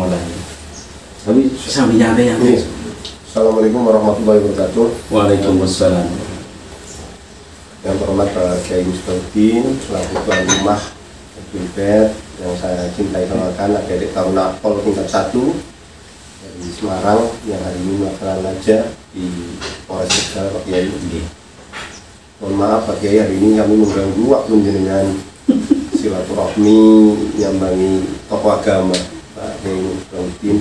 mulai. Tapi sambil nyantai-nyantai. Assalamualaikum warahmatullahi wabarakatuh. Waalaikumsalam. Yang terhormat Pak Kiai Mustauddin selaku tuan rumah Pilpres yang saya cintai banggakan, adik-adik Taruna Pol tingkat 1 dari Semarang yang hari ini melaksanakan laja di Polres Tegal, Pak Kiai. Mohon maaf Pak Kiai, hari ini kami mengganggu waktu jenengan silaturahmi nyambangi tokoh agama Pak Kiai Mustauddin.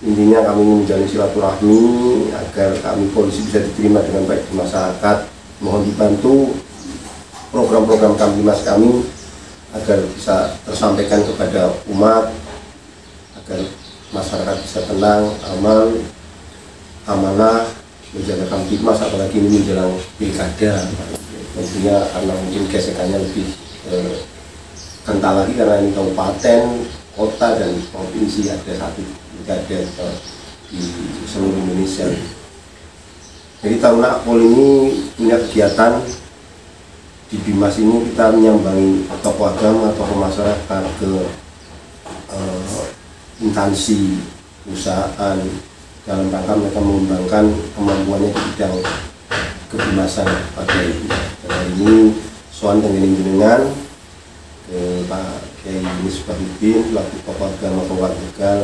Intinya kami ingin menjalin silaturahmi agar kami polisi bisa diterima dengan baik di masyarakat. Mohon dibantu program-program Kamtimas kami agar bisa tersampaikan kepada umat, agar masyarakat bisa tenang, aman, amanah menjaga Kamtimas, apalagi ini menjelang pilkada. Tentunya karena mungkin gesekannya lebih kental lagi karena ini kabupaten, kota dan provinsi ada satu pilkada di seluruh Indonesia. Jadi Taruna Akpol ini punya kegiatan di Bimas ini, kita menyambangi tokoh agama, tokoh masyarakat ke instansi perusahaan dalam rangka mereka mengembangkan kemampuannya di bidang kebimasan pada ini. Dan ini soal dengan ke Pak Kiai Misbahuddin selaku tokoh agama Kabupaten Tegal,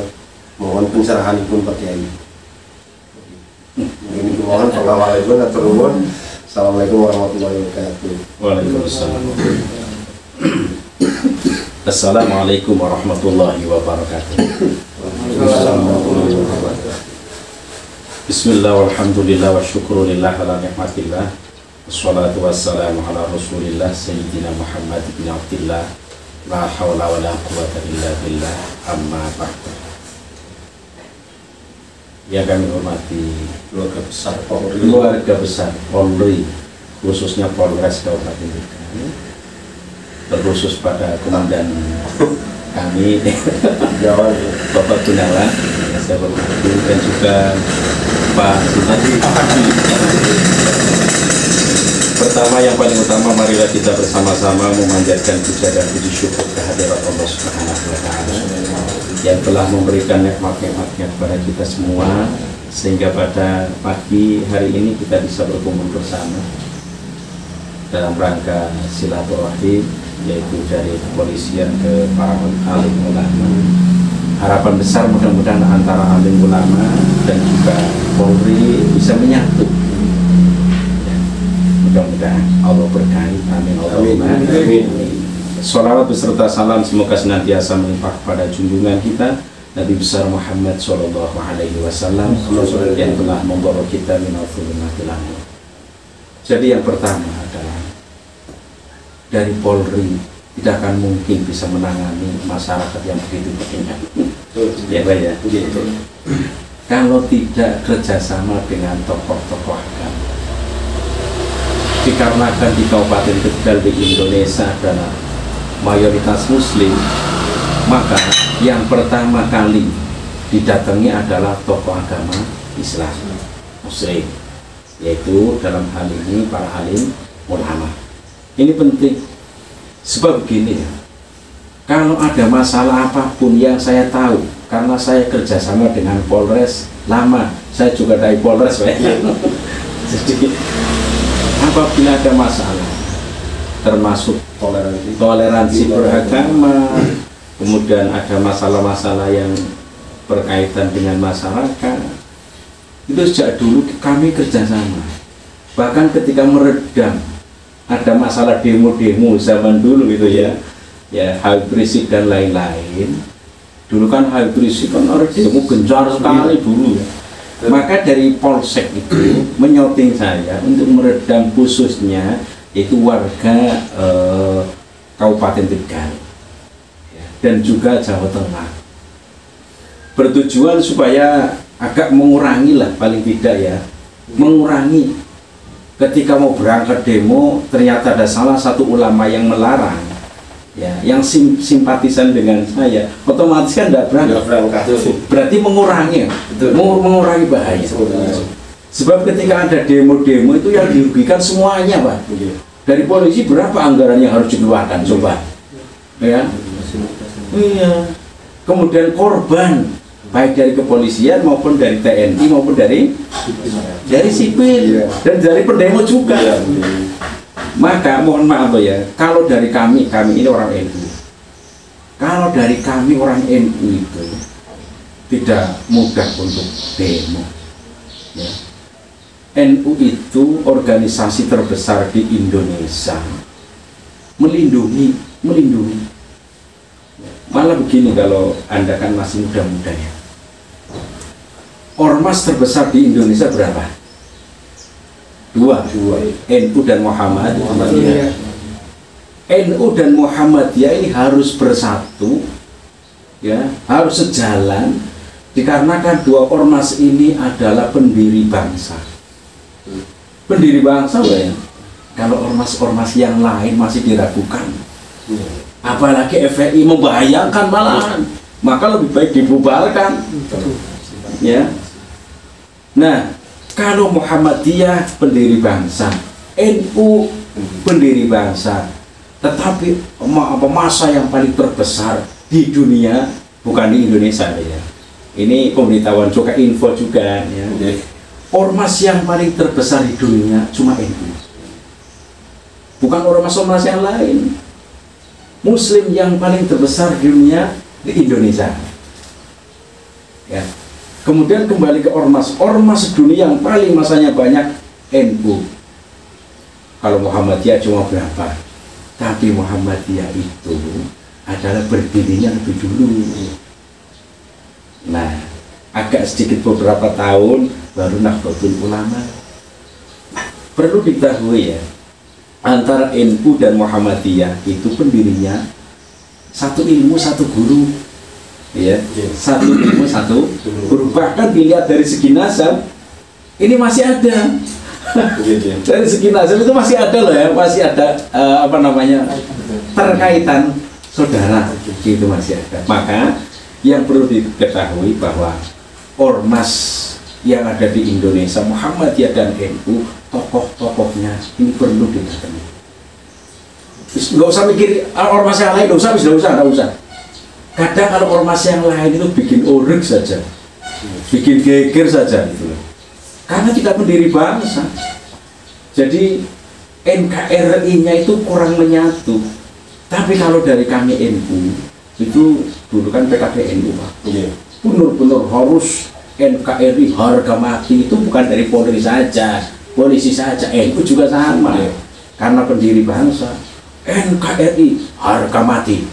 mohon pencerahan pun Pak Kiai. Mungkin mohon pengawalan pun atau nuwun. Assalamualaikum warahmatullahi wabarakatuh. Waalaikumsalam. Assalamualaikum warahmatullahi wabarakatuh. Bismillah walhamdulillah wa syukrulillah ala ni'matillah. Wassalatu wassalamu ala rasulillah Sayyidina Muhammad bin Abdillah. La hawla wa la quwata illa billah, amma ba'du. Ya, kami hormati keluarga besar Polri, khususnya Polres Kabupaten Tegal, terkhusus pada komandan kami Bapak Gunawan, saya hormati, dan juga Pak Sinadi. Pertama, yang paling utama, marilah kita bersama-sama memanjatkan puja dan puji syukur kehadirat Allah Subhanahu wa Ta'ala yang telah memberikan nikmat-nikmatnya kepada kita semua, sehingga pada pagi hari ini kita bisa berkumpul bersama dalam rangka silaturahim, yaitu dari kepolisian ke para alim ulama. Harapan besar mudah-mudahan antara alim ulama dan juga Polri bisa menyatu. Mudah-mudahan Allah berkahi. Amin. Amin. Salawat beserta salam semoga senantiasa melimpah pada junjungan kita Nabi besar Muhammad Sallallahu Alaihi Wasallam yang telah membawa kita minal dhulumatil amin. Jadi yang pertama adalah dari Polri tidak akan mungkin bisa menangani masyarakat yang begitu banyak. Ya Pak ya. Kalau tidak kerjasama dengan tokoh-tokoh agama. Dikarenakan di Kabupaten Tegal di Indonesia adalah mayoritas Muslim, maka yang pertama kali didatangi adalah tokoh agama Islam Muslim, yaitu dalam hal ini para alim ulama. Ini penting, sebab begini ya, kalau ada masalah apapun yang saya tahu, karena saya kerjasama dengan Polres lama, saya juga dari Polres jadi apabila ada masalah, termasuk toleransi beragama, kemudian ada masalah-masalah yang berkaitan dengan masyarakat, itu sejak dulu kami kerjasama. Bahkan ketika meredam ada masalah demo-demo zaman dulu gitu ya Habib Rizik dan lain-lain. Dulu kan Habib Rizik kan orang demo gencar sekali dulu ya. Maka dari Polsek itu menyouting saya untuk meredam khususnya itu warga Kabupaten Tegal ya, dan juga Jawa Tengah, bertujuan supaya agak mengurangi lah, paling tidak ya, mengurangi ketika mau berangkat demo ternyata ada salah satu ulama yang melarang ya, yang simpatisan dengan saya, otomatis kan tidak berangkat. Berarti mengurangi, mengurangi bahaya. Sebab ketika ada demo-demo itu yang dirugikan semuanya Pak. Dari polisi berapa anggaran yang harus dikeluarkan coba, ya? Iya. kemudian korban baik dari kepolisian maupun dari TNI maupun dari sipil dan dari pendemo juga. Maka mohon maaf ya, kalau dari kami ini orang NU, kalau dari kami orang NU itu tidak mudah untuk demo ya. NU itu organisasi terbesar di Indonesia, melindungi. Malah begini, kalau Anda kan masih muda-muda ya, ormas terbesar di Indonesia berapa? Dua, NU dan Muhammadiyah. NU dan Muhammadiyah ini harus bersatu ya, harus sejalan, dikarenakan dua ormas ini adalah pendiri bangsa. Pendiri bangsa ya. Kalau ormas-ormas yang lain masih diragukan, apalagi FPI membahayakan malahan, maka lebih baik dibubarkan ya. Nah, kalau Muhammadiyah pendiri bangsa, NU pendiri bangsa, tetapi masa yang paling terbesar di dunia, bukan di Indonesia ya, ini pemberitahuan juga, info juga ya. Ormas yang paling terbesar di dunia cuma NU, bukan ormas-ormas yang lain. Muslim yang paling terbesar di dunia di Indonesia ya. Kemudian kembali ke ormas dunia yang paling masanya banyak NU. Kalau Muhammadiyah cuma berapa, tapi Muhammadiyah itu adalah berdirinya lebih dulu. Nah, agak sedikit beberapa tahun baru Nahdlatul Ulama. Perlu diketahui ya, antara NU dan Muhammadiyah itu pendirinya satu ilmu satu guru ya, satu ilmu satu guru. Bahkan dilihat dari segi nasab ini masih ada. Dari segi nasab itu masih ada loh ya, masih ada terkaitan saudara itu masih ada. Maka yang perlu diketahui bahwa ormas yang ada di Indonesia, Muhammadiyah dan NU, tokoh-tokohnya ini perlu didatangi. Nggak usah mikir ormas yang lain, nggak usah. Kadang kalau ormas yang lain itu bikin orek saja, bikin geger saja gitu. Karena kita pendiri bangsa, jadi NKRI-nya itu kurang menyatu. Tapi kalau dari kami NU itu dulu kan PKB NU Pak, benar-benar harus NKRI harga mati, itu bukan dari Polri saja, polisi saja, NU juga sama. Karena pendiri bangsa, NKRI harga mati.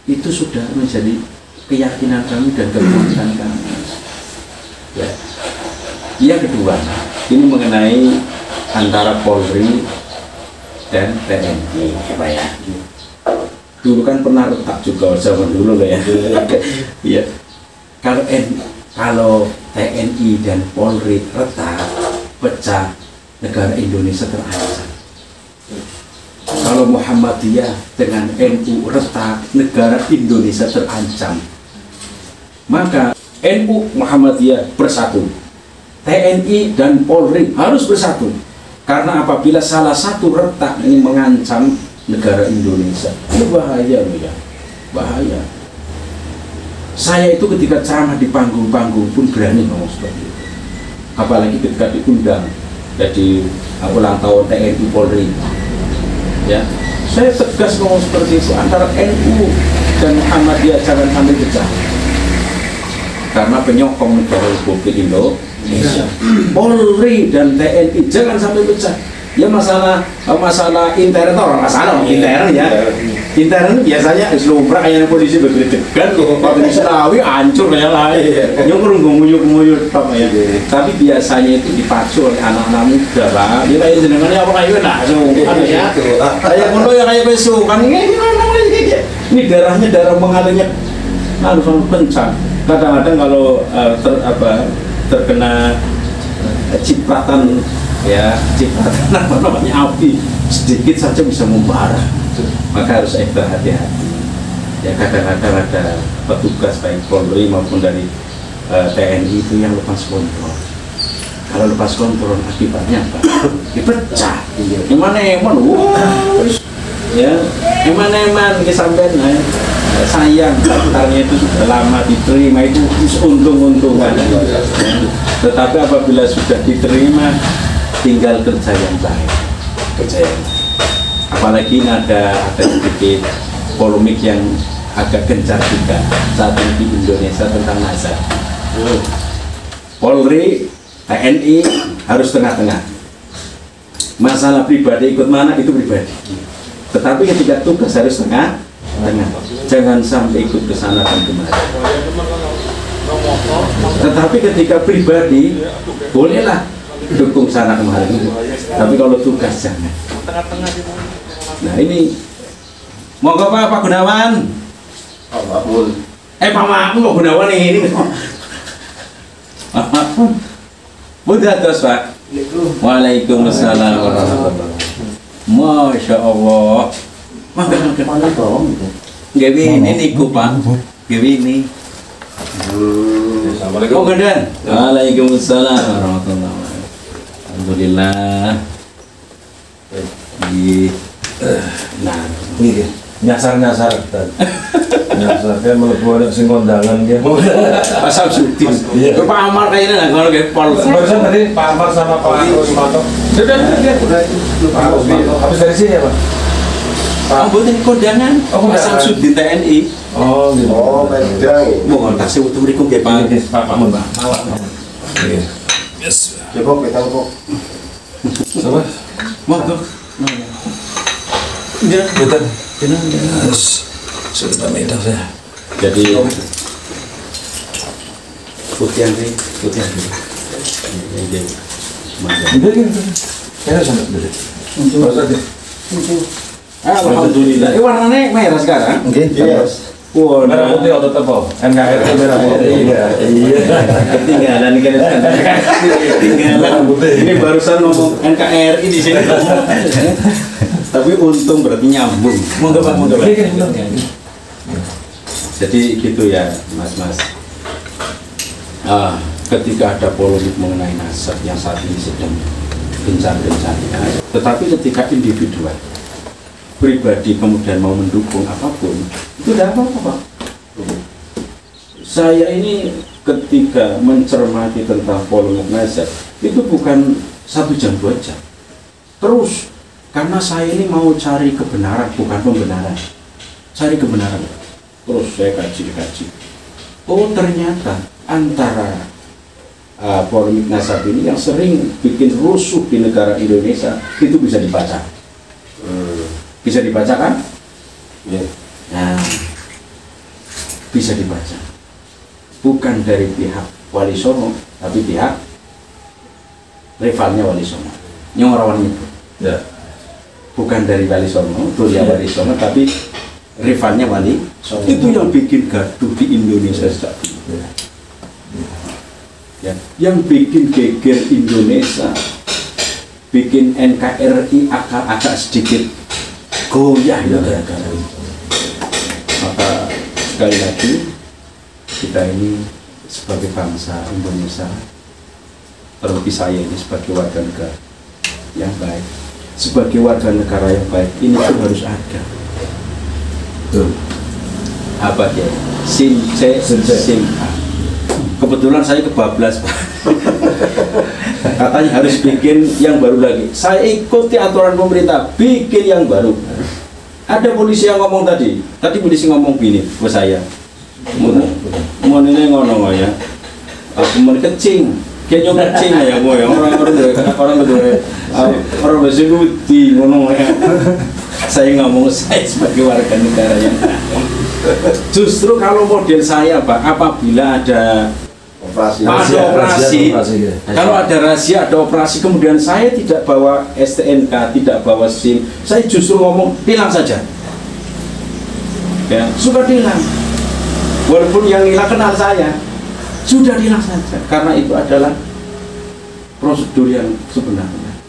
Itu sudah menjadi keyakinan kami dan kekuatan kami ya. Yang kedua, ini mengenai antara Polri dan TNI Pak ya. Dulu kan pernah retak juga zaman dulu ya. Ya. Kalau TNI dan Polri retak, pecah, negara Indonesia terancam. Kalau Muhammadiyah dengan NU retak, negara Indonesia terancam. Maka NU Muhammadiyah bersatu, TNI dan Polri harus bersatu. Karena apabila salah satu retak, ini mengancam negara Indonesia. Ini bahaya loh ya, bahaya. Saya itu ketika ceramah di panggung-panggung pun berani ngomong seperti itu. Apalagi ketika diundang jadi ulang tahun TNI Polri. Ya, saya tegas ngomong seperti itu, antara NU dan Muhammadiyah jangan sampai pecah. Karena penyokong negara Republik Indonesia. Polri dan TNI jangan sampai pecah. Ya masalah intern itu orang masalah intern ya. Intern biasanya lumrah kayak polisi berdegan kok di Selawi hancur ya lah. Yang nguyuk-nguyuk ya. Tapi biasanya itu dipacu oleh anak-anak muda, Pak. Ya kayak jenengan apa kayak langsung kan ya. Kayak ngono ya kayak besok kan ini darah mengalirnya harus kencang. Kadang-kadang kalau terkena cipratan apa namanya api sedikit saja bisa membara, maka harus ekstra hati-hati ya. Kadang-kadang ada petugas baik Polri maupun dari TNI itu yang lepas kontrol. Kalau lepas kontrol akibatnya apa? Dipecah. Gimana emang? Ya, emang kesampean sayang daftarnya itu sudah lama diterima, itu untung-untungan. Tetapi apabila sudah diterima, tinggal kerja yang baik, kerja yang baik. Apalagi ini ada sedikit polemik yang agak gencar juga saat ini di Indonesia tentang nazar. Polri, TNI harus tengah-tengah. Masalah pribadi ikut mana itu pribadi. Tetapi ketika tugas harus tengah. Jangan sampai ikut ke sana dan kemari. Tetapi ketika pribadi, bolehlah dukung sana kemari. Tapi kalau tugas jangan. Nah ini, monggo Pak Gunawan. Pak Makmun. Pak Makmun, Pak Gunawan ini. Mudah terus Pak. Waalaikumsalam warahmatullahi wabarakatuh. Masya Allah. Mana dong? Gawi ini niku Pak. Gawi ini. Assalamualaikum. Waalaikumsalam warahmatullahi wabarakatuh. Alhamdulillah. Nah, ini nyasar-nyasar nyasar kan melebu ada sing kondangan dia. Pak Samsudin. Pak Amar kayaknya kalau kayak Pol. Barusan tadi Pak Amar sama Pak Usmanto. Sudah Pak Usmanto. Habis dari sini ya Pak? Oh, bukan kondangan. Pak Samsudin TNI. Oh, gitu. Oh, beda ini. Mau ngontak sih untuk merikum ya Pak. Pak Mamun Pak. Yes. Coba kita kok. Coba. Mau tuh. Betul. Sudah minta saya. Jadi putih ini. Ini kan sama dulu. Alhamdulillah. Warnanya merah sekarang. Iya. Wah, Merah putih atau tetap NKRI merah putih. Iya. Ketinggalan kan. Ketinggalan. Ini barusan ngomong NKRI di sini. Tapi untung berarti nyambung. Monggo Pak. Jadi gitu ya, Mas. Ketika ada polemik mengenai nasab yang saat ini sedang gencar-gencarnya, tetapi ketika individual pribadi kemudian mau mendukung apapun, itu tidak apa-apa Pak. Saya ini ketika mencermati tentang polemik nasab itu bukan 1 jam 2 jam terus, karena saya ini mau cari kebenaran, bukan pembenaran, cari kebenaran. Terus saya kaji. Oh ternyata antara polemik nasab ini yang sering bikin rusuh di negara Indonesia itu bisa dibaca. Bisa dibaca kan? Iya. Nah, bisa dibaca. Bukan dari pihak Wali Songo, tapi pihak rivalnya Wali Songo. Nyorawan itu. Ya. Bukan dari Wali Songo, Wali Songo, tapi rivalnya Wali Songo. Itu yang bikin gaduh di Indonesia sejak dulu. Ya, yang bikin geger Indonesia, bikin NKRI agak sedikit goyah ya gara-gara itu. Maka sekali lagi kita ini sebagai bangsa Indonesia, terlebih saya ini sebagai warga negara yang baik, sebagai warga negara yang baik ini pun harus ada. Apa dia? Sim C Sim A. Kebetulan saya kebablas Pak. Katanya harus bikin yang baru lagi. Saya ikuti aturan pemerintah, bikin yang baru. Ada polisi yang ngomong tadi polisi ngomong gini ke saya. Mau ini ngono ya. Aku mau kecing. Kayaknya kecing ya gue ya orang bahasa Budi ngono ya. Saya ngomong saya sebagai warga negara yang justru kalau model saya Pak, apabila ada operasi, kalau ada rahasia, ada operasi, kemudian saya tidak bawa STNK, tidak bawa SIM, saya justru ngomong hilang saja, ya sudah hilang, walaupun yang hilang kenal saya, sudah hilang saja, karena itu adalah prosedur yang sebenarnya.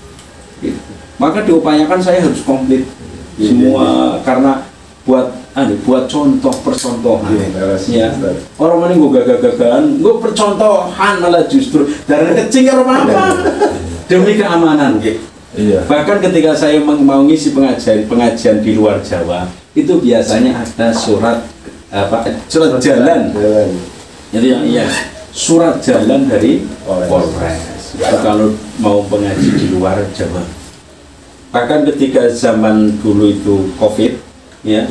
Gitu. Maka diupayakan saya harus komplit semua, karena buat contoh percontohan ya. Orang ini gue gagah-gagahan, gue percontohan malah justru dari kecil apa demi keamanan gitu. Iya. Bahkan ketika saya mau ngisi pengajian di luar Jawa, itu biasanya ada surat surat jalan. Jadi yang iya surat jalan dari Polres. Kalau mau pengaji di luar Jawa. Bahkan ketika zaman dulu itu COVID, ya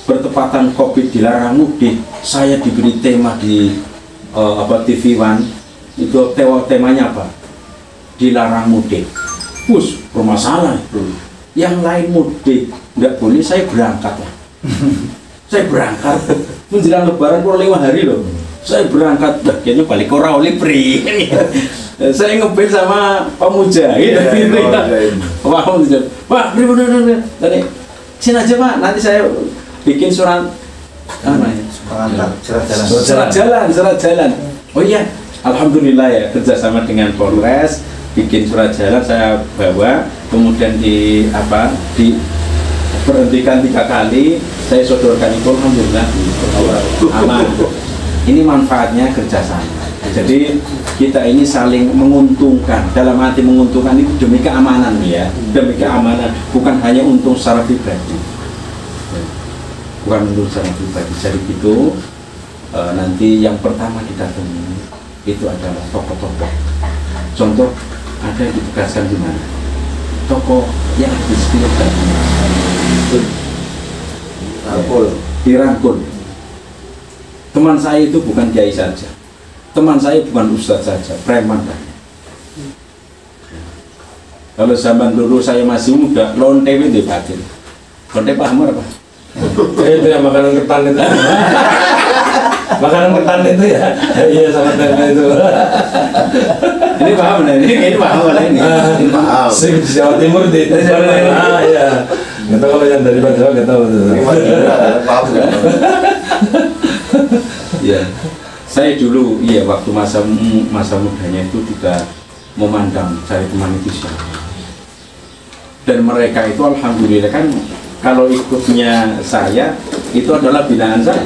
bertepatan COVID dilarang mudik, saya diberi tema di TV One itu temanya apa? Dilarang mudik. Bermasalah itu. Yang lain mudik nggak boleh, saya berangkat lah. Saya berangkat menjelang Lebaran kurang 5 hari loh. Saya berangkat, kayaknya balik ke Raulipri. Saya ngeband sama Pak Mujahid. Pak, bener. Tadi sini aja Pak, nanti saya bikin surat surat jalan. Oh iya, alhamdulillah ya kerjasama dengan Polres bikin surat jalan saya bawa, kemudian berhentikan 3 kali, saya sodorkan itu alhamdulillah aman. Ini manfaatnya kerjasama. Jadi kita ini saling menguntungkan. Dalam arti menguntungkan itu demi keamanan ya, demi keamanan, bukan hanya untung secara pribadi. Bukan untung secara pribadi. Jadi itu nanti yang pertama didatangi itu adalah tokoh-tokoh. Contoh ada yang ditugaskan di mana? Tokoh yang dispirkan. Dirangkul. Teman saya itu bukan kiai saja, teman saya bukan ustadz saja, preman banyak. Kalau zaman dulu saya masih muda, lonte itu batin. Lonte paham apa? Itu yang makanan ketan itu. Makanan ketan itu ya. Iya sama tempe itu. Ini paham lah, ini paham lah ini. Ini paham. Sing di Jawa Timur di iya. Nggak tahu kalau yang dari Jawa nggak tahu. Paham nggak? Ya, saya dulu waktu masa mudanya itu tidak memandang cari teman itu siapa. Dan mereka itu alhamdulillah kan kalau ikutnya saya itu adalah binaan saya.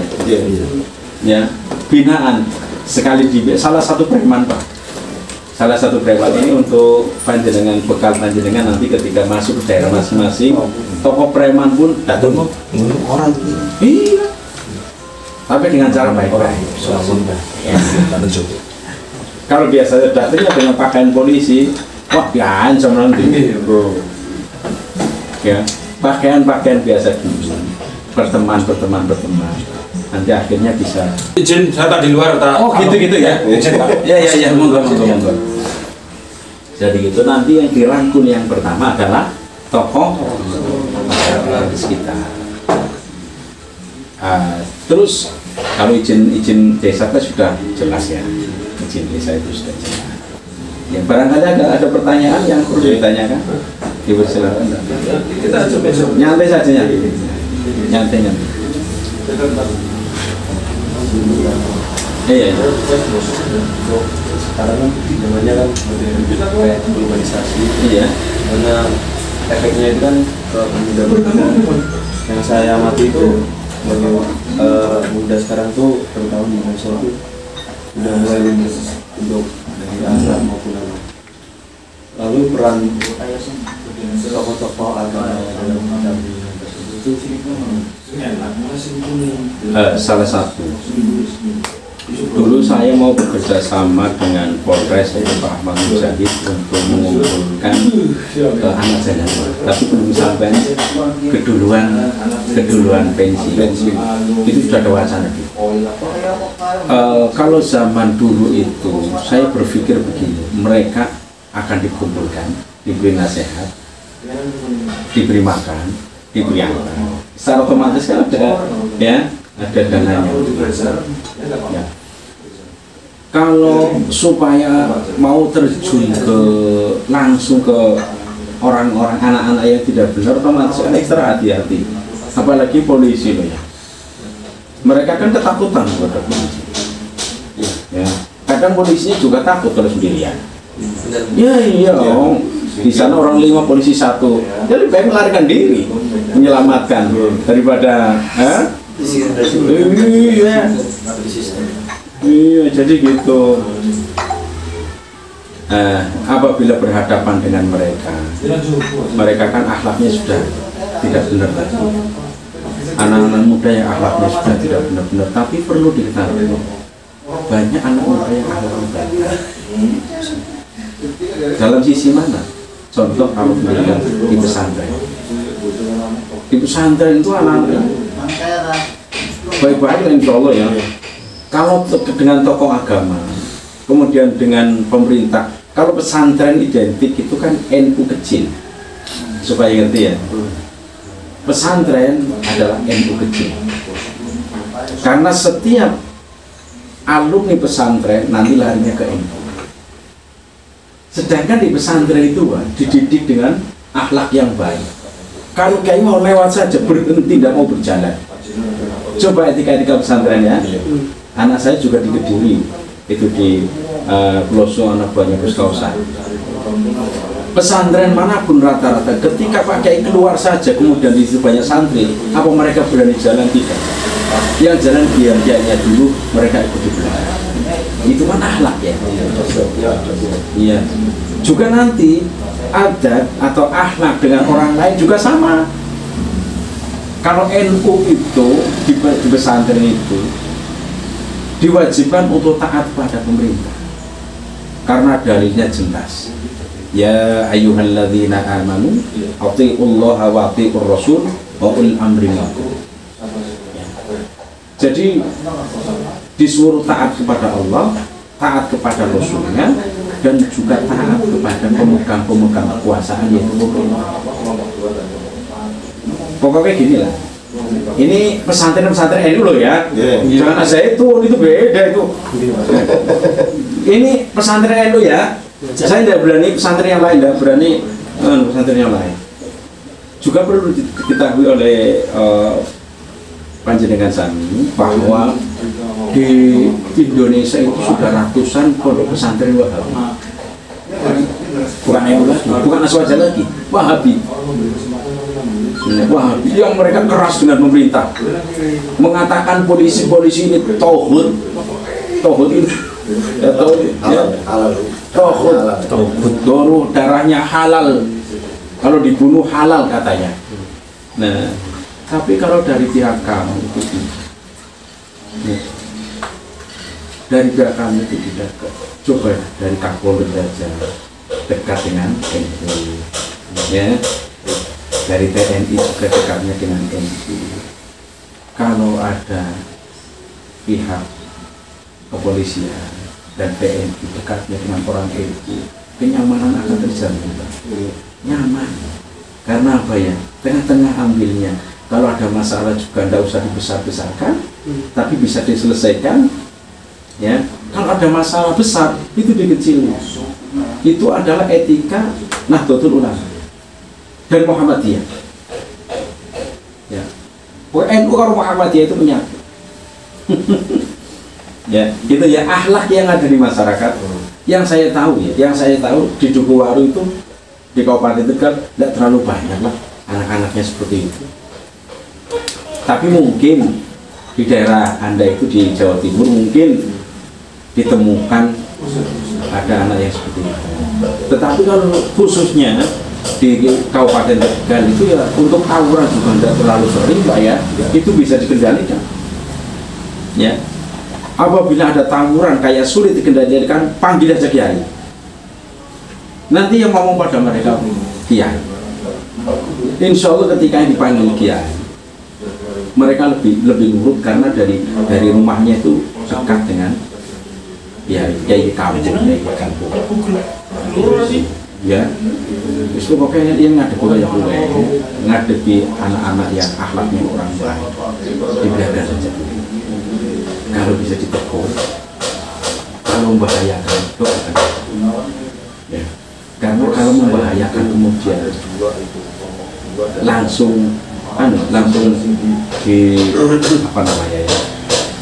Ya, binaan sekali salah satu preman Pak. Salah satu preman ini untuk panjenengan, bekal panjenengan nanti ketika masuk ke daerah masing-masing, tokoh preman pun datang orang. Iya. Tapi dengan cara baik-baik. Kalau biasanya datangnya dengan pakaian polisi, wah diancam nanti. Ya, pakaian biasa dulu. Berteman. Nanti akhirnya bisa. Izin, saya tak di luar tak. Oh gitu ya. Ya, monggo. Jadi gitu nanti yang dirangkul yang pertama adalah tokoh masyarakat di sekitar. Terus kalau izin desa kan sudah jelas ya, izin desa itu sudah jelas. Ya barangkali ada pertanyaan yang perlu ditanyakan, dipersilakan. Kita coba besok. Nyantai saja nyantai. Iya. Sekarang kan zamannya kan kayak globalisasi. Iya. Karena efeknya itu kan ke pemuda-pemuda. Yang saya amati itu muda sekarang tuh terutama di Indonesia itu udah mulai untuk dari Arab maupun apa. Lalu peran tokoh-tokoh agama dalam pendampingan tersebut itu salah satu. Dulu saya mau bekerja sama dengan Polres yaitu Pak Ahmad Mujahid untuk mengumpulkan anak jalan, tapi belum sampai keduluan pensi. Itu sudah ada wacana. Kalau zaman dulu itu saya berpikir begini, mereka akan dikumpulkan, diberi nasihat, diberi makan, diberi apa. Secara otomatis kan ada dananya. Ya. Kalau supaya mau terjun langsung ke orang-orang anak-anak yang tidak benar, otomatis kan ekstra hati-hati. Apalagi polisi loh ya. Mereka kan ketakutan kepada polisi. Ya. Kadang polisinya juga takut kalau sendirian. Iya. Di sana orang 5 polisi 1. Jadi baik melarikan diri, menyelamatkan daripada. Iya, jadi gitu. Apabila berhadapan dengan mereka kan akhlaknya sudah tidak benar lagi. anak-anak muda yang akhlaknya sudah tidak benar-benar, tapi perlu diketahui banyak anak muda yang akhlaknya baik. Dalam sisi mana? Contoh kalau pendidikan di pesantren. Di pesantren itu anak-anak baik-baik insya Allah ya. Kalau dengan tokoh agama, kemudian dengan pemerintah, kalau pesantren identik itu kan NU kecil, supaya ngerti ya. Pesantren adalah NU kecil, karena setiap alumni pesantren nanti larinya ke NU. Sedangkan di pesantren itu dididik dengan akhlak yang baik. Kalau kayak mau lewat saja berhenti, tidak mau berjalan. Coba etika-etika pesantren ya. Anak saya juga di Kediri, itu di Peloso anak buahnya Gus Kausan. Pesantren manapun rata-rata ketika Pak Kiai keluar saja kemudian di situ banyak santri, apa mereka berani jalan? Tidak. Yang jalan biar dulu, mereka ikut di belakang. Itu kan akhlak ya. Iya. Juga nanti adat atau akhlak dengan orang lain juga sama. Kalau NU itu di pesantren itu diwajibkan untuk taat pada pemerintah, karena dalilnya jelas. Ya ayyuhalladzina amanu athi'ullaha wa athi'ur rasul wa ulil amri minkum. Jadi disuruh taat kepada Allah, taat kepada Rasulnya, dan juga taat kepada pemegang-pemegang kekuasaan yaitu pemerintah. Pokoknya gini lah. Ini pesantren-pesantren ini loh ya. Jangan Zaitun itu beda itu. Ini pesantren NU ya. Saya tidak berani pesantren yang lain, tidak berani pesantren yang lain. Juga perlu diketahui oleh panjenengan sami bahwa di Indonesia itu sudah ratusan pondok pesantren Wahabi. Bukan NU lagi, bukan Aswaja lagi, Wahabi. Wahabi yang mereka keras dengan pemerintah, mengatakan polisi-polisi ini tauhid ini tauhid doruh darahnya halal, kalau dibunuh halal katanya. Nah, tapi kalau dari pihak kamu itu dari pihak kami itu tidak. Coba dari Kapolri saja dekat dengan NU, ya. Dari TNI juga dekatnya dengan NU. Kalau ada pihak kepolisian dan TNI dekatnya dengan orang NU, kenyamanan akan terjamin. Nyaman. Karena apa ya? Tengah-tengah ambilnya. Kalau ada masalah juga tidak usah dibesar-besarkan, tapi bisa diselesaikan. Ya, kalau ada masalah besar itu dikecilkan. Itu adalah etika Nahdlatul Ulama dan Muhammadiyah. Ya, NU kalau Muhammadiyah itu menyatu. Ya, itu ya akhlak yang ada di masyarakat. Yang saya tahu di Dukuwaru itu di Kabupaten Tegal tidak terlalu banyak lah anak-anaknya seperti itu. Tapi mungkin di daerah Anda itu di Jawa Timur mungkin ditemukan ada anak yang seperti itu. Tetapi kalau khususnya di Kabupaten Tegal itu ya untuk tawuran juga tidak terlalu sering Pak ya, itu bisa dikendalikan. Ya, apabila ada tawuran kayak sulit dikendalikan, panggil aja kiai. Nanti yang ngomong pada mereka kiai. Insya Allah ketika yang dipanggil kiai, mereka lebih nurut karena dari rumahnya itu dekat dengan kiai kampung. Ya, itu pokoknya dia ngadepi anak-anak yang akhlaknya orang baik, dibiarkan saja. Kalau bisa ditegur, kalau membahayakan itu akan. Ya, karena kalau membahayakan kemudian langsung di apa namanya ya,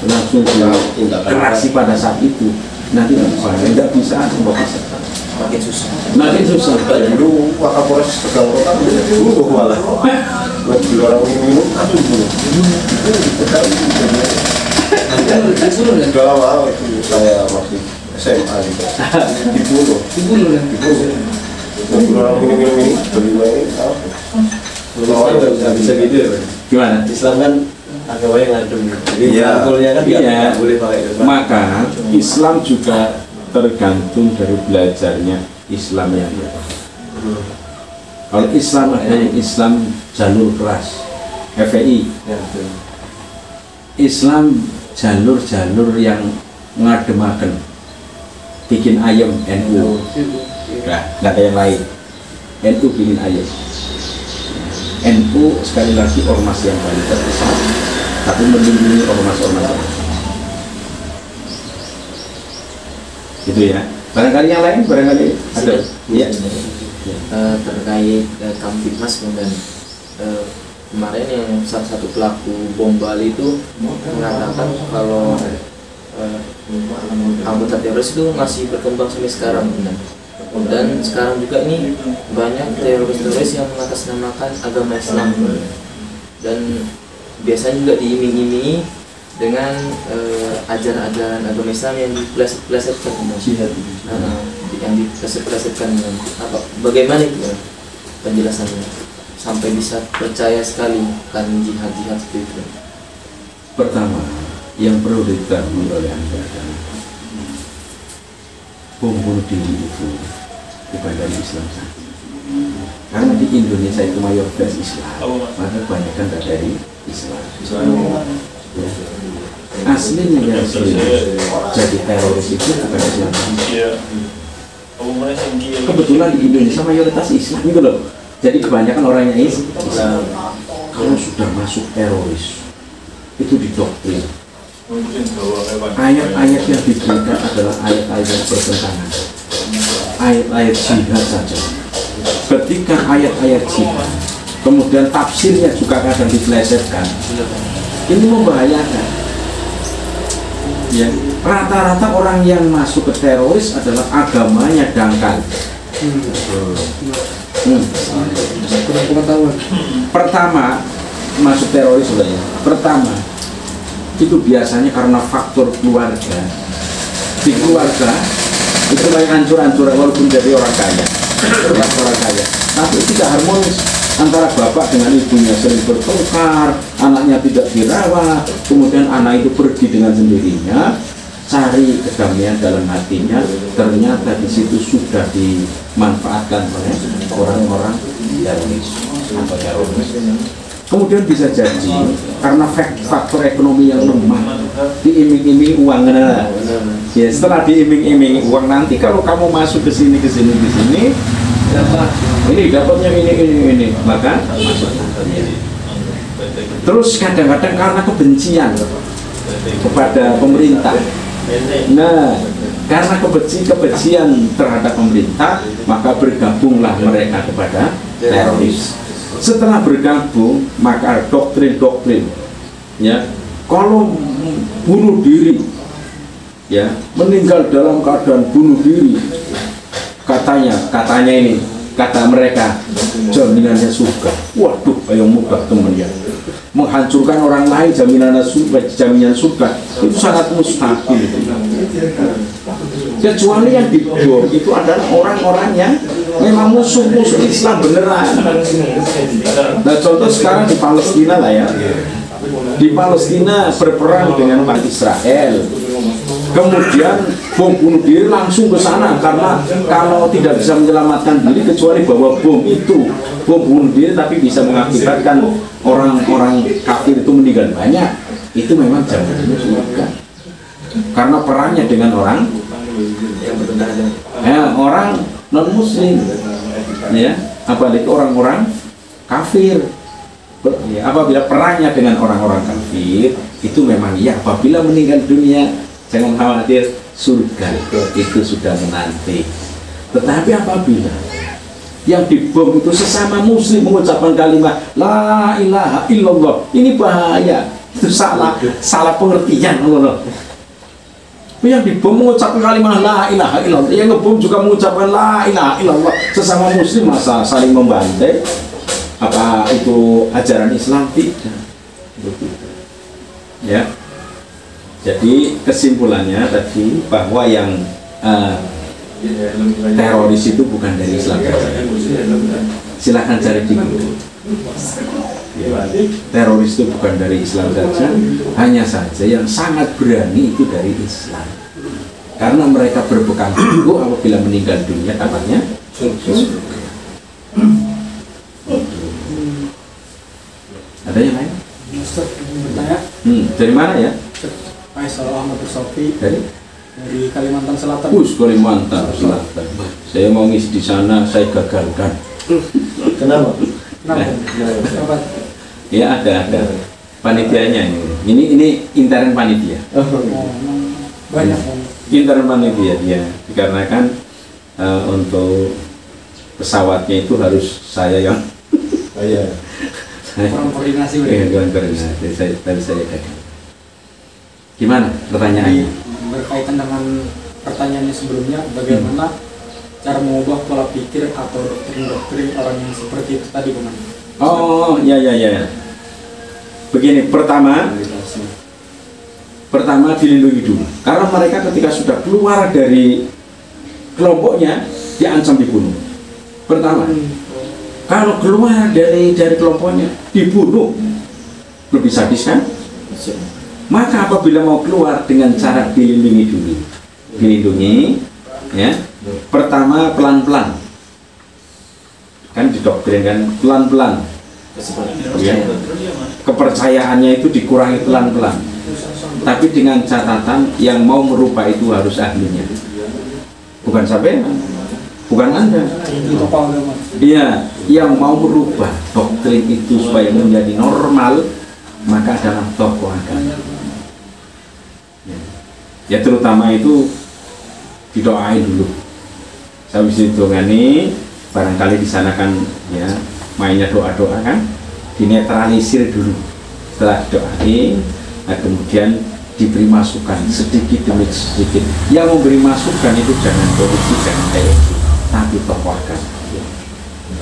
langsung dikerasi pada saat itu, nanti tidak bisa makin susah. Dulu Wakapolres Tegal Kota dulu malah buat orang minum sudah lama itu saya masih SMA gitu. dibunuh orang minum ini beli apa? Bisa gitu ya. Gimana? Islam kan agama yang adem. Jadi Iya. rangkulnya kan Iya. nggak boleh pakai itu. Maka Islam juga tergantung dari belajarnya Islam yang kalau Islam ada yang Islam jalur keras FPI, Ya, betul. Islam jalur-jalur yang ngademaken bikin ayam NU, nah nggak ada yang lain. NU bikin ayam. NU sekali lagi ormas yang paling terbesar, tapi melindungi ormas-ormas yang lain. Gitu ya. Barangkali yang lain, barangkali ada. Ya. Terkait Kamtibmas kemudian kemarin yang salah satu pelaku bom Bali itu mengatakan kalau anggota teroris itu masih berkembang sampai sekarang, dan sekarang juga ini banyak teroris-teroris yang mengatasnamakan agama Islam, dan biasanya juga diiming-imingi dengan ajaran-ajaran agama Islam yang dipeleset-pelesetkan, yang dipeleset-pelesetkan. Apa bagaimana itu penjelasannya sampai bisa percaya sekali kan jihad-jihad seperti itu? Pertama, yang perlu diketahui oleh Anda adalah bom bunuh diri itu bukan dari Islam saja. Karena di Indonesia itu mayoritas Islam, maka kebanyakan dari Islam. Ya. Aslinya yang sering jadi teroris itu bukan Islam. Kebetulan di Indonesia mayoritas Islam gitu loh. Jadi kebanyakan orangnya Islam. Kalau sudah masuk teroris itu didoktrin. Ayat-ayat yang diberikan adalah ayat-ayat yang bertentangan, ayat-ayat jihad saja. Ketika ayat-ayat jihad kemudian tafsirnya juga kadang dipelesetkan, ini membahayakan. Ya, rata-rata orang yang masuk ke teroris adalah agamanya dangkal. Pertama masuk teroris sebenarnya. Pertama itu biasanya karena faktor keluarga. Di keluarga itu kayak hancur-hancur walaupun jadi orang kaya, orang kaya, tapi tidak harmonis antara bapak dengan ibunya, sering bertengkar, anaknya tidak dirawat, kemudian anak itu pergi dengan sendirinya cari kedamaian dalam hatinya, ternyata di situ sudah dimanfaatkan oleh orang-orang teroris atau teroris. Kemudian bisa jadi karena faktor ekonomi yang lemah, diiming-iming uang. Nah, ya setelah diiming-iming uang, nanti kalau kamu masuk ke sini, ini dapatnya ini, maka masuk. Terus kadang-kadang karena kebencian kepada pemerintah. Nah, karena kebencian terhadap pemerintah, maka bergabunglah mereka kepada teroris. Setelah bergabung, maka doktrin, ya, kalau bunuh diri, ya, meninggal dalam keadaan bunuh diri, katanya ini, kata mereka, jaminannya surga. Waduh, ayo mudah teman ya. Menghancurkan orang lain jaminan surga itu sangat mustahil. Kecuali yang dibom itu adalah orang-orang yang memang musuh-musuh Islam beneran. Nah, contoh sekarang di Palestina lah ya. Di Palestina berperang dengan umat Israel. Kemudian bom bunuh diri langsung ke sana, karena kalau tidak bisa menyelamatkan diri kecuali bawa bom itu, bom bunuh diri tapi bisa mengakibatkan orang-orang kafir itu meninggal banyak, itu memang jaminannya surga. Karena perangnya dengan orang orang non muslim, ya, apalagi orang-orang kafir. Ya, apabila perangnya dengan orang-orang kafir, itu memang ya, apabila meninggal dunia jangan khawatir, surga itu sudah menanti. Tetapi apabila yang dibom itu sesama muslim mengucapkan kalimat la ilaha illallah, ini bahaya, itu salah pengertian loh. Yang dibom mengucapkan kalimat la ilaha illallah, yang ngebom juga mengucapkan la ilaha illallah, sesama muslim masa saling membantai? Apa itu ajaran Islam? Tidak. Ya. Jadi kesimpulannya tadi bahwa yang teroris itu bukan dari Islam. Silakan cari di Google. Ya. Teroris itu bukan dari Islam saja, hanya saja yang sangat berani itu dari Islam. Karena mereka berpegang teguh apabila meninggal dunia katanya ada yang lain? Ustaz, bertanya. Dari mana ya? Faisal Ahmad Sofi Dari Kalimantan Selatan. Kalimantan Selatan. Saya mau ngisi di sana, saya gagalkan. Kenapa? Kenapa? Ya ada panitianya ini. Ini intern panitia. Banyak. Intern panitia ya, dikarenakan untuk pesawatnya itu harus saya yang Kurang koordinasi. kurang koordinasi. Saya gagal. Gimana pertanyaannya? Berkaitan dengan pertanyaannya sebelumnya, bagaimana cara mengubah pola pikir atau doktrin orang yang seperti itu tadi, Bang? Oh, ya. Begini, pertama dilindungi dulu. Karena mereka ketika sudah keluar dari kelompoknya diancam dibunuh. Pertama, kalau keluar dari kelompoknya dibunuh, lebih sadis kan? Maka apabila mau keluar dengan cara dilindungi dulu, ya. Pertama pelan-pelan, kan didoktrinkan pelan-pelan. Ya. Kepercayaannya itu dikurangi pelan-pelan, tapi dengan catatan yang mau merubah itu harus ahlinya, bukan sampai, bukan Anda. Iya, yang mau merubah doktrin itu supaya menjadi normal, maka adalah tokoh agama. Ya terutama itu didoain dulu. Habis itu ngani, barangkali di sana kan ya mainnya doa-doa kan, dinetralisir dulu. Setelah doain, nah kemudian diberi masukan sedikit demi sedikit. Yang memberi masukan itu jangan polisi, jangan kayak tapi tokoh agama.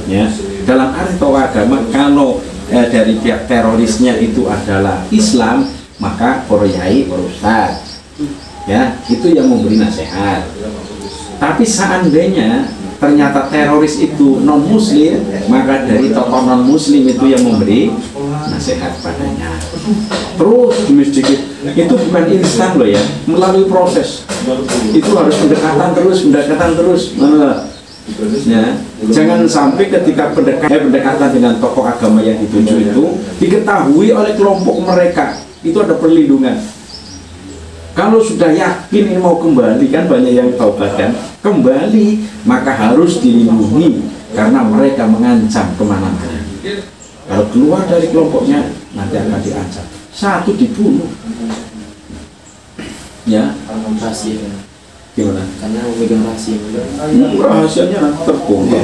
Ya, dalam arti tokoh agama, kalau dari pihak terorisnya itu adalah Islam, maka para yai, para ustaz, ya itu yang memberi nasihat. Tapi seandainya ternyata teroris itu non muslim, maka dari tokoh non muslim itu yang memberi nasihat padanya. Terus demi sedikit, itu bukan instan loh ya, melalui proses. Itu harus pendekatan terus. Ya, jangan sampai ketika pendekatan dengan tokoh agama yang dituju itu diketahui oleh kelompok mereka, itu ada perlindungan. Kalau sudah yakin ini mau kembali, kan banyak yang taubat kan, kembali, maka harus dilindungi karena mereka mengancam kemana-mana. Kalau keluar dari kelompoknya nanti akan diancam. Satu dibunuh. Ya, rahasia. Gimana? Karena memegang rahasia. Rahasianya terbuka.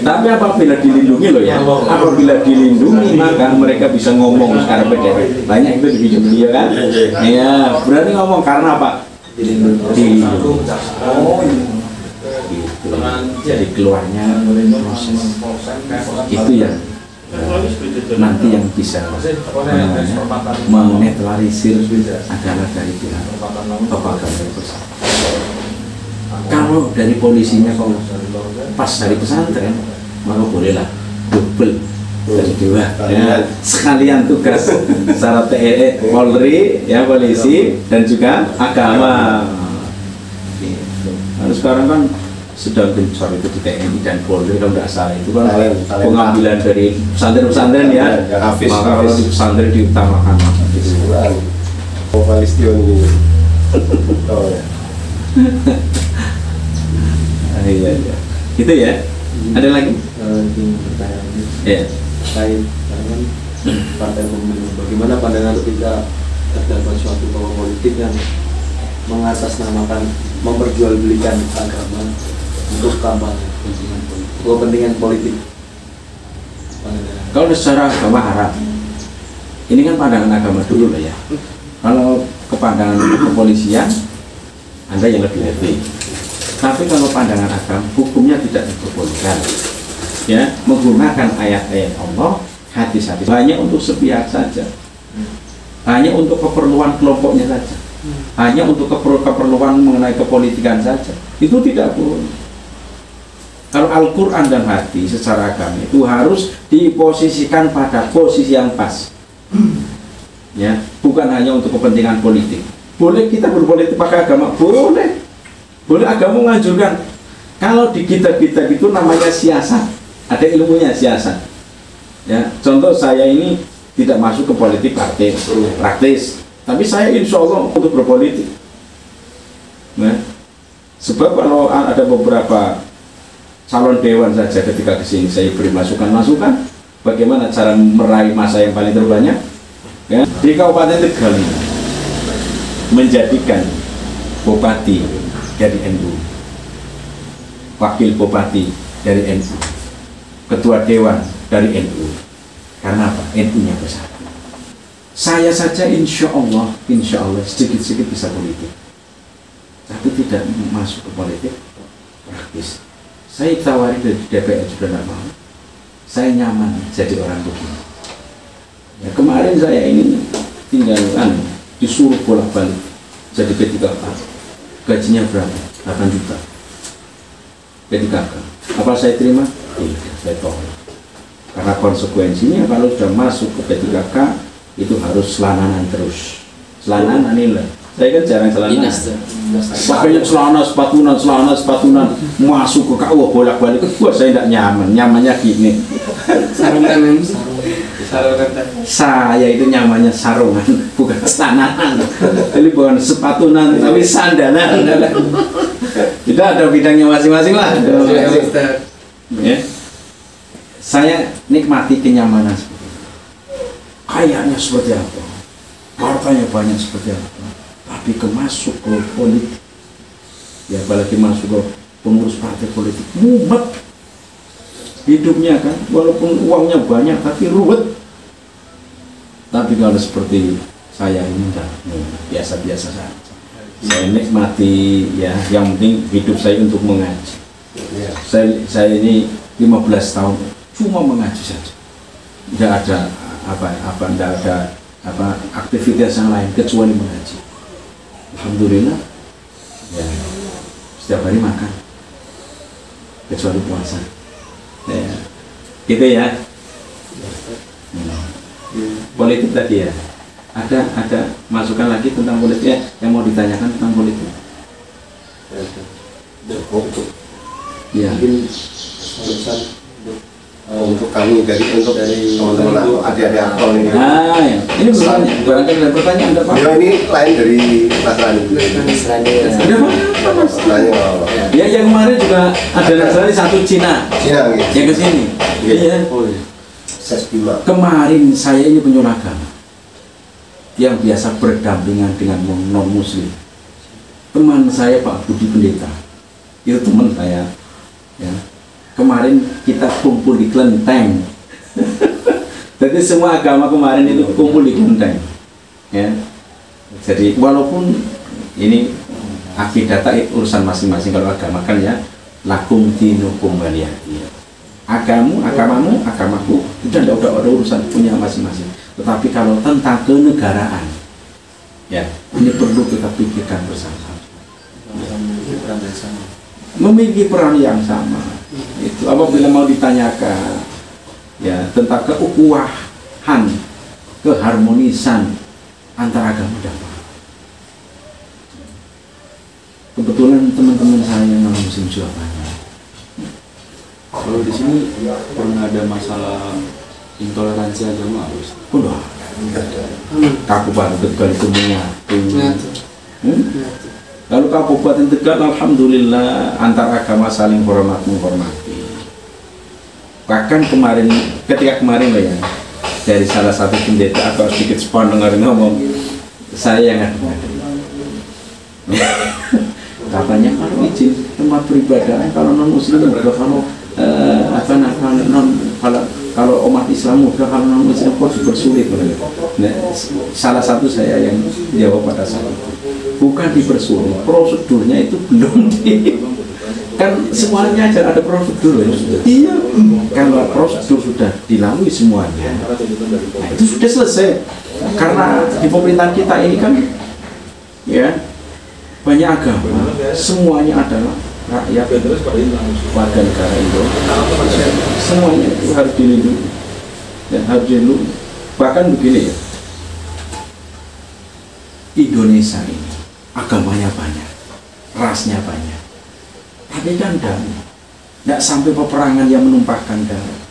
Tapi apabila dilindungi loh ya, apabila dilindungi maka mereka bisa ngomong sekarang beda. Banyak itu di video kan? Ya, berani ngomong karena apa? Dilindungi. Gitu. Jadi keluarnya proses. Itu yang nanti yang bisa menetralisir adalah dari pihak tokoh agama itu. Kalau dari polisinya kok pas dari pesantren, maka bolehlah double dari dua ya, sekalian tugas secara TNI, Polri, ya polisi dan juga agama. Gitu. Nah, sekarang kan sedang gencar itu di TNI dan Polri, kalau tidak salah itu kan pengambilan dari pesantren-pesantren ya, maka kalau di pesantren diutamakan gitu. Palestina ini. Oh ya. Iya. Itu ya. Ada lagi? Pertanyaan Ya. terkait dengan partai pemilu. Bagaimana pandangan ketika terdapat suatu tokoh politik yang mengatasnamakan memperjualbelikan agama untuk kampanye kepentingan politik? Kalau secara agama haram. Ini kan pandangan agama dulu lah ya. Kalau kepandangan kepolisian, Anda yang lebih. Tapi kalau pandangan agama, hukumnya tidak diperbolehkan. Ya, menggunakan ayat-ayat Allah, hadis-hadis hanya untuk sepihak saja, hanya untuk keperluan kelompoknya saja, hanya untuk keperluan mengenai kepolitikan saja. Itu tidak boleh. Kalau Al-Quran dan hadis secara agama itu harus diposisikan pada posisi yang pas, ya, bukan hanya untuk kepentingan politik. Boleh kita berpolitik pakai agama, boleh agama menganjurkan. Kalau di kita itu namanya siasat, ada ilmunya siasat. Ya, contoh saya ini tidak masuk ke politik praktis, tapi saya insya Allah untuk berpolitik. Nah, sebab kalau ada beberapa calon dewan saja ketika kesini saya beri masukan bagaimana cara meraih masa yang paling terbanyak, ya, di Kabupaten Tegal menjadikan bupati dari NU, wakil bupati dari NU, ketua dewan dari NU. Karena apa? NU-nya besar. Saya saja insya Allah sedikit-sedikit bisa politik, tapi tidak masuk ke politik praktis. Saya tawari dari DPR juga tidak mau. Saya nyaman jadi orang begini. Ya, kemarin saya ini tinggal disuruh bolak-balik jadi P3K. Gajinya berapa? 8 juta. P3K. Apa saya terima? Tidak, saya tolak. Karena konsekuensinya kalau sudah masuk ke P3K itu harus selananan terus. Selananan ini lah. Saya kan jarang celana. Pakainya celana sepatunan, masuk ke KU bolak-balik. Wah, saya tidak nyaman. Nyamannya gini. Sarungan. Saya itu nyamannya sarungan, bukan celananan. Jadi bukan sepatunan, tapi sandalan. Tidak ada bidangnya masing-masing lah. Ya. Saya nikmati kenyamanan seperti itu. Kayaknya seperti apa? Hartanya banyak seperti apa? Tapi masuk ke politik, ya apalagi masuk ke pengurus partai politik, mumet hidupnya kan, walaupun uangnya banyak tapi ruwet. Tapi kalau seperti saya ini enggak, biasa-biasa saja. Saya nikmati, ya, yang penting hidup saya untuk mengaji. Saya ini 15 tahun cuma mengaji saja, tidak ada tidak ada aktivitas yang lain kecuali mengaji. Alhamdulillah, ya, setiap hari makan kecuali puasa, ya, gitu ya. Politik tadi ya, ada masukan lagi tentang politik ya, yang mau ditanyakan tentang politik. Ya. Untuk kami untuk teman-teman atau adik-adik aktor ini. Ya. Ini barangkali ada pertanyaan ada Pak? Ya, ini lain dari Mas Rani. Ada Pak? Ya, yang kemarin juga ada Nasrani satu Cina. Gitu. Yang ke sini. Iya. Sesbima. Kemarin saya ini penyuluh agama yang biasa berdampingan dengan non muslim. Teman saya Pak Budi Pendeta. Itu teman saya. Ya. Kemarin kita kumpul di kelenteng. Jadi semua agama kemarin itu kumpul di kelenteng, ya. Jadi walaupun ini akidah itu urusan masing-masing, kalau agama kan ya lakum dinukum waliyadin. Agamamu, agamaku, itu udah urusan punya masing-masing. Tetapi kalau tentang kenegaraan, ya ini perlu kita pikirkan bersama. Memiliki peran yang sama. Itu apabila mau ditanyakan, ya, tentang keukuhan, keharmonisan antara agama dan agama. Kebetulan teman-teman saya yang non muslim juga banyak. Kalau di sini pernah ada masalah intoleransi agama harus? Udah. Kabupaten Tegal itu menyatu. Lalu Kabupaten Tegal, alhamdulillah, antar agama saling hormat menghormati. Bahkan ketika kemarin loh ya, dari salah satu pendeta atau sedikit spon dengar ngomong, saya yang ngadu-ngadu. Katanya kalau izin tempat beribadah, kalau non muslim juga, kalau umat Islam mudah, kalau non muslim kok dipersulit. Nah, salah satu saya yang jawab pada saat itu, bukan dipersulit, prosedurnya itu belum kan semuanya aja ada prosedur ya. Iya, kalau prosedur sudah dilalui semuanya, nah itu sudah selesai. Karena di pemerintahan kita ini kan ya banyak agama, semuanya adalah rakyat, warga negara Indonesia, semuanya itu harus dilindungi dan harus dilindungi. Bahkan begini ya, Indonesia ini agamanya banyak, rasnya banyak, tapi kan tidak sampai peperangan yang menumpahkan darah.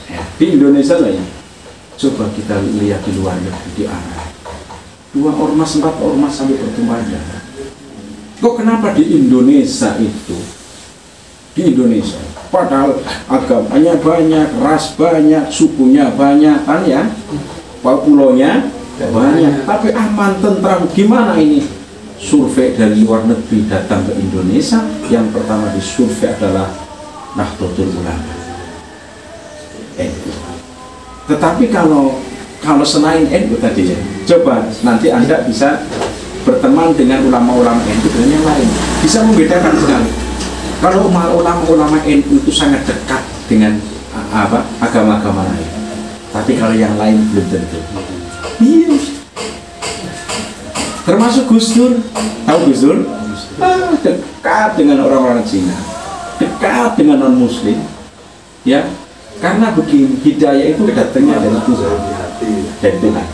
Ya, di Indonesia lah ya, coba kita lihat di luar negeri, di Arab, 2 ormas 4 ormas sampai bertumpah darah. Kok kenapa di Indonesia itu, di Indonesia padahal agamanya banyak, ras banyak, sukunya banyak, kan ya, pulaunya banyak, tapi aman, tentram. Gimana ini? Survei dari luar negeri datang ke Indonesia, yang pertama disurvei adalah Nahdlatul Ulama, NU. Tetapi kalau selain NU tadi ya, coba nanti Anda bisa berteman dengan ulama-ulama NU dengan yang lain, bisa membedakan sekali. Kalau ulama-ulama NU itu sangat dekat dengan agama-agama lain, tapi kalau yang lain belum tentu. Iya. Termasuk Gus Dur, tahu Gus Dur? Dekat dengan orang-orang Cina, dekat dengan non-Muslim, ya. Karena begini, hidayah itu datangnya dari Tuhan, dari Tuhan.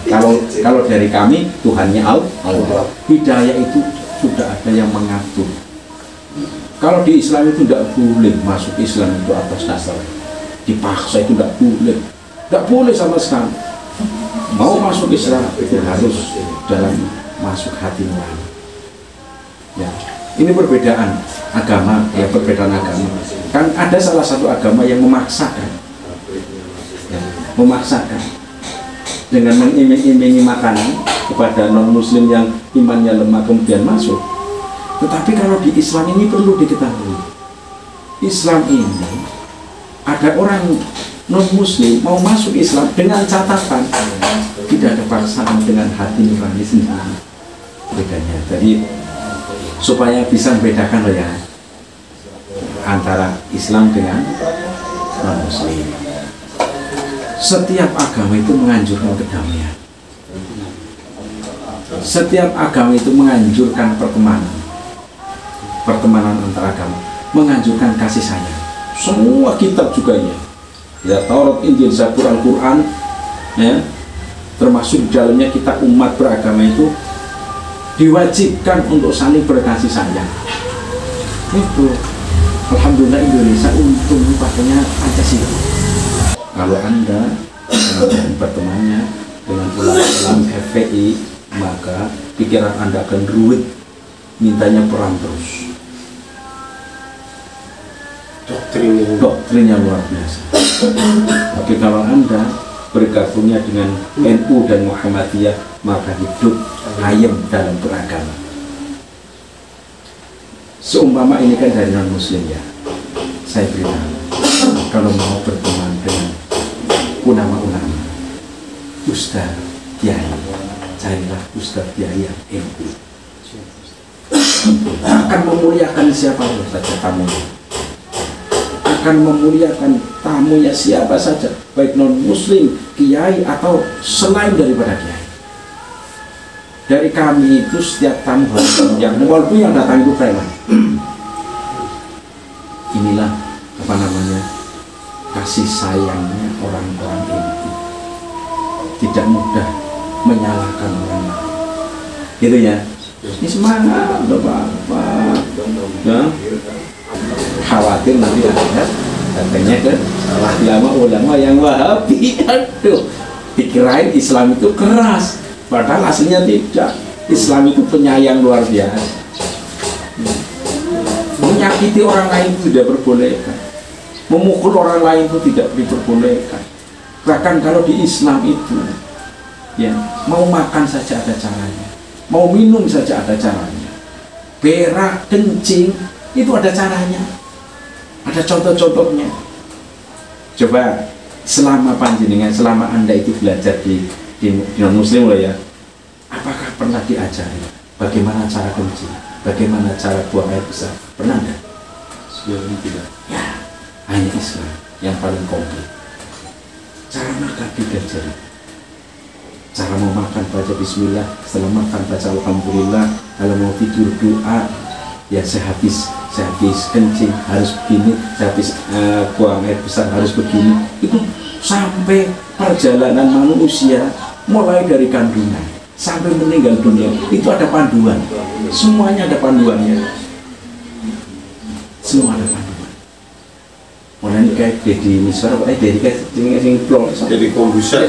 Kalau dari kami, Tuhannya Allah. Hidayah itu sudah ada yang mengatur. Kalau di Islam itu tidak boleh masuk Islam itu atas dasar dipaksa, itu tidak boleh sama sekali. Mau masuk Islam itu harus dalam masuk hati nurani. Ya, ini perbedaan agama, ya perbedaan agama. Kan ada salah satu agama yang memaksakan, ya, memaksakan dengan mengiming-imingi makanan kepada non-Muslim yang imannya lemah kemudian masuk. Tetapi kalau di Islam ini perlu diketahui, Islam ini ada orang non-Muslim mau masuk Islam dengan catatan tidak ada paksaan, dengan hati nurani sendiri. Bedanya, jadi supaya bisa membedakan loh ya antara Islam dengan non-Muslim. Setiap agama itu menganjurkan kedamaian. Setiap agama itu menganjurkan pertemanan antar agama, menganjurkan kasih sayang. Semua kitab juga ya, Taurat, Injil, Zabur, Al-Quran, ya, termasuk dalamnya kita umat beragama itu diwajibkan untuk saling berkasih sayang. Itu alhamdulillah Indonesia untung pakainya Pancasila. Kalau Anda bertemannya dengan ulama FPI, maka pikiran Anda akan ruwet, mintanya perang terus. Doktrinnya luar biasa. Tapi kalau Anda bergabungnya dengan NU dan Muhammadiyah, maka hidup ayem dalam beragama. Seumpama ini kan dari non-Muslim ya, saya beritahu, kalau mau berteman dengan ulama-ulama, Ustaz, Kiai, carilah Ustaz Kiai yang NU. Akan memuliakan siapa saja tamunya, akan memuliakan tamunya siapa saja, baik non-Muslim, Kiai atau selain daripada Kiai. Dari kami itu setiap tamu yang walaupun yang datang itu preman. Inilah kasih sayangnya orang-orang itu, tidak mudah menyalahkan orang lain. Gitu ya. Ini semangat Bapak. Ya. Khawatir nanti ada datangnya ke ulama yang Wahabi. Aduh, dikirain Islam itu keras, padahal aslinya tidak. Islam itu penyayang luar biasa. Menyakiti orang lain itu tidak diperbolehkan, memukul orang lain itu tidak diperbolehkan. Bahkan kalau di Islam itu, ya, mau makan saja ada caranya, mau minum saja ada caranya, berak, kencing itu ada caranya, ada contoh-contohnya. Coba selama panjenengan, selama Anda itu belajar di non-Muslim loh ya, apakah pernah diajari bagaimana cara kencing, bagaimana cara buang air besar? Pernah enggak? Sejauh ini tidak. Ya, hanya Islam yang paling komplit. Cara makan diajari, cara mau makan baca bismillah, setelah makan baca alhamdulillah, kalau mau tidur doa, ya sehabis kencing harus begini, sehabis buang air besar harus begini. Itu sampai perjalanan manusia mulai dari kandungan sampai meninggal dunia itu ada panduan, semuanya ada panduannya, semua ada panduan. Mulai kayak dari misal, dari kayak Jadi kombuser.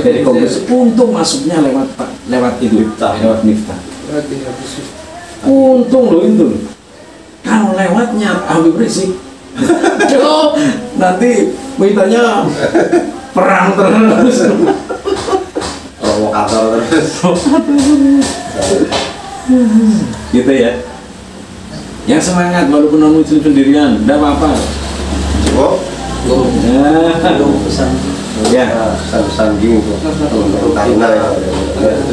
untung masuknya lewat itu, lewat miftah. Untung loh itu. Kalau lewatnya Habib Rizik, nanti mintanya perang terus. Provokator terus. Gitu ya. Yang semangat walaupun non muslim sendirian, tidak apa-apa. Cukup. Ya. Pesan-pesan gini untuk taruna ya,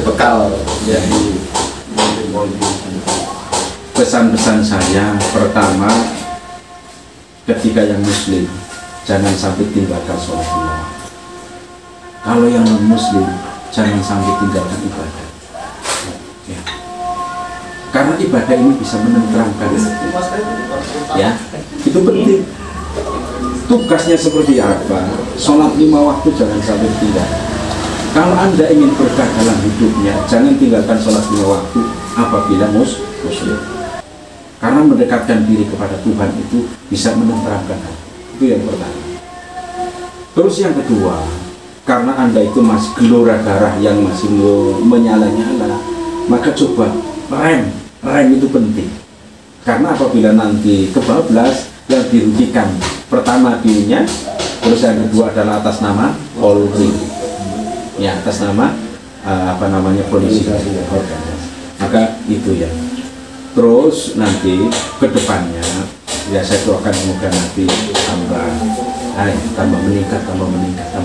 bekal. Ya. Pesan-pesan saya pertama, ketika yang muslim jangan sampai tinggalkan sholat lima waktu. Kalau yang non muslim jangan sampai tinggalkan ibadah ya. Karena ibadah ini bisa menenteramkan ya, itu penting. Tugasnya seperti apa? Sholat 5 waktu jangan sampai tinggal. Kalau Anda ingin berkah dalam hidupnya, jangan tinggalkan sholat 5 waktu apabila muslim. Karena mendekatkan diri kepada Tuhan itu bisa menenteramkan hati. Itu yang pertama. Terus yang kedua, karena Anda itu masih gelora darah yang masih menyala-nyala, maka coba rem itu penting. Karena apabila nanti kebablas, yang dirugikan pertama dirinya, terus yang kedua adalah atas nama Polri, ya atas nama polisi. Maka itu ya. Terus nanti kedepannya ya saya doakan semoga nanti tambah meningkat, tambah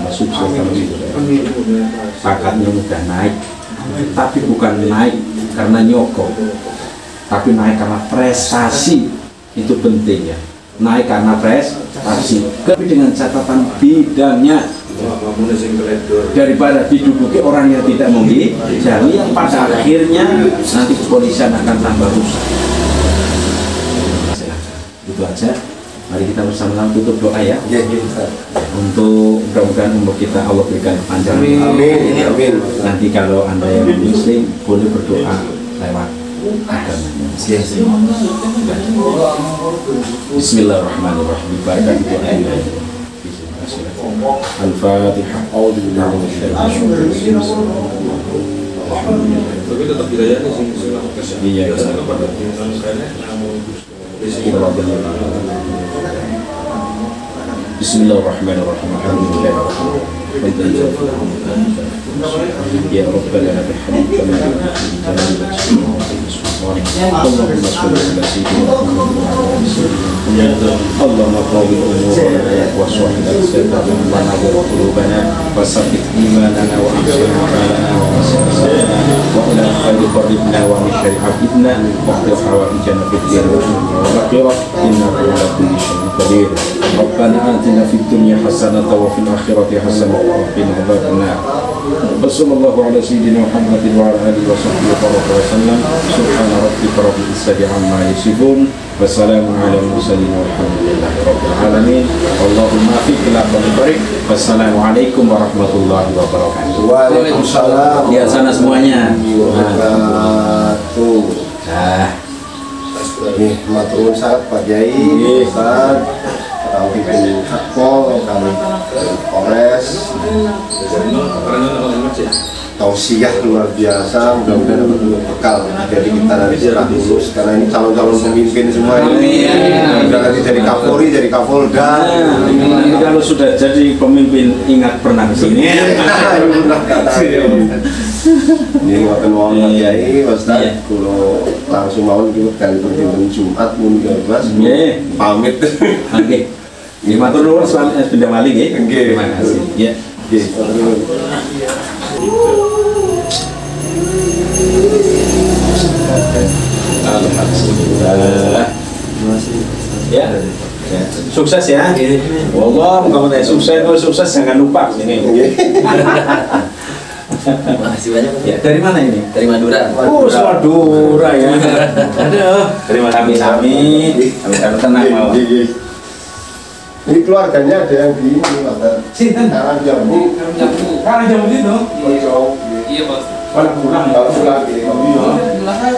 sukses, tambah sukses. Pakatnya mudah naik, tapi bukan naik karena nyokok, tapi naik karena prestasi. Itu penting ya, naik karena prestasi, tapi dengan catatan bidangnya, daripada diduduki orang yang tidak menghijau, yang pada akhirnya nanti kepolisian akan tambah rusak. Itu aja. Mari kita bersama-sama tutup doa ya. Untuk mudah-mudahan umur kita Allah berikan kepanjangan. Amin. Nanti kalau Anda yang muslim boleh berdoa lewat agamanya. Bismillahirrahmanirrahim. Barakatuh doa. Al-Fatihah. A'udzubillahi minasyaitonir rajim. Tapi tetap dilayani sih. Iya. Bismillahirrahmanirrahim. Ya Rabbana lakal hamd kama Allahumma shalli ala sayyidina Muhammad Allahumma qawwi umurana wa sahhil sadaqana wa nawwir qulubana wa sabbit imanana wa ahsin amalana wa as'alna wa ila khayri qaribna wa min syarri habibna wa qil hawaijana fid dunya wal akhirah innaka ala kulli syai'in qadir. Rabbana atina fid dunya hasanatan wa fil akhirati hasanatan wa qina adzabannar. Wassallallahu ala sayyidina Muhammadin wa ala alihi wa sahbihi wa sallam. Subhana rabbika rabbil izzati amma yasifun. Wassalamu ala mursalin walhamdulillahi rabbil alamin. Allahumma fiq ila barik. Wassalamualaikum warahmatullahi wabarakatuh. Waalaikumsalam. Lihat sana semuanya. Nih, matur sangat Pak Kiai, Ustaz, Kang Pimpin Hakpol, Kang Polres, tausiah luar biasa, mudah-mudahan dapat bekal. Jadi kita nanti setelah lulus, karena ini calon-calon pemimpin semua ini, udah nanti jadi Kapolri, jadi Kapolda. Nanti kalau sudah jadi pemimpin ingat pernah kesini. Ini waktu mau Kiai, Ustaz, kalau langsung mau kita kali perjalanan Jumat pun bebas, pamit. Oke, ini matur nuwun soal benda malih ya. Terima kasih. Ya. Alhamdulillah. Ya. Sukses ya. Wallah, kamu sukses jangan lupa sini. Makasih banyak. Ya, dari mana ini? Dari Madura. Oh, Madura ya. Aduh, terima kasih. Kami tenang mawon. Ini keluarganya ada yang di ini, Pak. Sinten? Karangjamu. Karangjamu itu? Iya, Iya, Pak. Kalau kurang. Kalau pulang, iya. Belakang